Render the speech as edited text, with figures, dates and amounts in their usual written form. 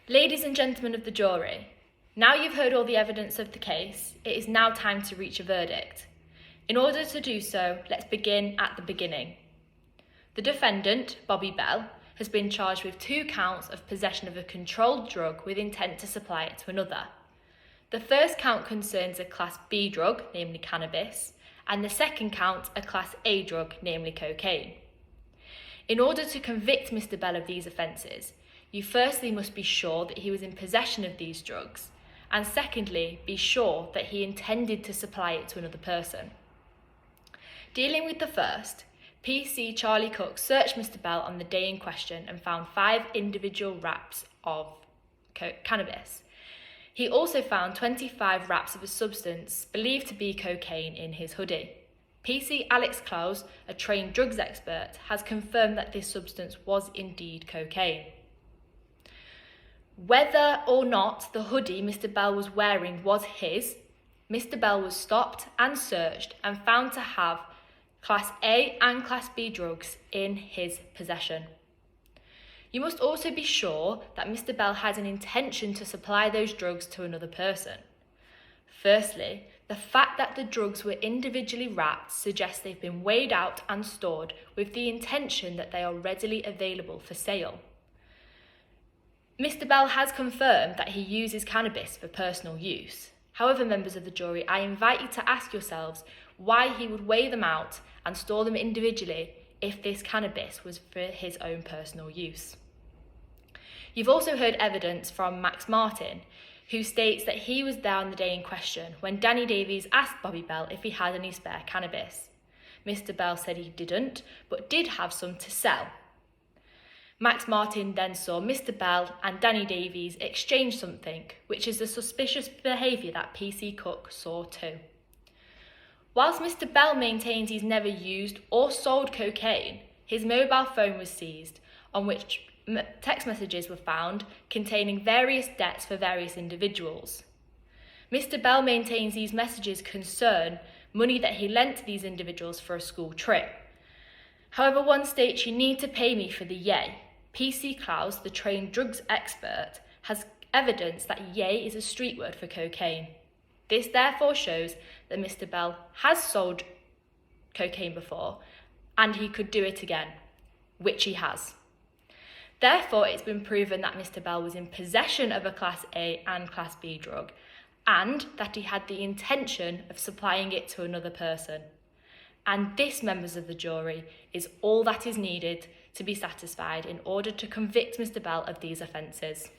Ladies and gentlemen of the jury, now you've heard all the evidence of the case, it is now time to reach a verdict. In order to do so, let's begin at the beginning. The defendant, Bobby Bell, has been charged with 2 counts of possession of a controlled drug with intent to supply it to another. The first count concerns a Class B drug, namely cannabis, and the second count a Class A drug, namely cocaine. In order to convict Mr. Bell of these offences, you firstly must be sure that he was in possession of these drugs, and secondly, be sure that he intended to supply it to another person. Dealing with the first, PC Charlie Cook searched Mr. Bell on the day in question and found 5 individual wraps of cannabis. He also found 25 wraps of a substance believed to be cocaine in his hoodie. PC Alex Klaus, a trained drugs expert, has confirmed that this substance was indeed cocaine. Whether or not the hoodie Mr. Bell was wearing was his, Mr. Bell was stopped and searched and found to have Class A and Class B drugs in his possession. You must also be sure that Mr. Bell has an intention to supply those drugs to another person. Firstly, the fact that the drugs were individually wrapped suggests they've been weighed out and stored with the intention that they are readily available for sale. Mr. Bell has confirmed that he uses cannabis for personal use. However, members of the jury, I invite you to ask yourselves why he would weigh them out and store them individually if this cannabis was for his own personal use. You've also heard evidence from Max Martin, who states that he was there on the day in question when Danny Davies asked Bobby Bell if he had any spare cannabis. Mr. Bell said he didn't, but did have some to sell. Max Martin then saw Mr. Bell and Danny Davies exchange something, which is the suspicious behaviour that PC Cook saw too. Whilst Mr. Bell maintains he's never used or sold cocaine, his mobile phone was seized, on which text messages were found containing various debts for various individuals. Mr. Bell maintains these messages concern money that he lent to these individuals for a school trip. However, one states, "You need to pay me for the yay." PC Klaus, the trained drugs expert, has evidence that yay is a street word for cocaine. This therefore shows that Mr. Bell has sold cocaine before and he could do it again, which he has. Therefore, it's been proven that Mr. Bell was in possession of a Class A and Class B drug and that he had the intention of supplying it to another person. And this, members of the jury, is all that is needed to be satisfied in order to convict Mr. Bell of these offences.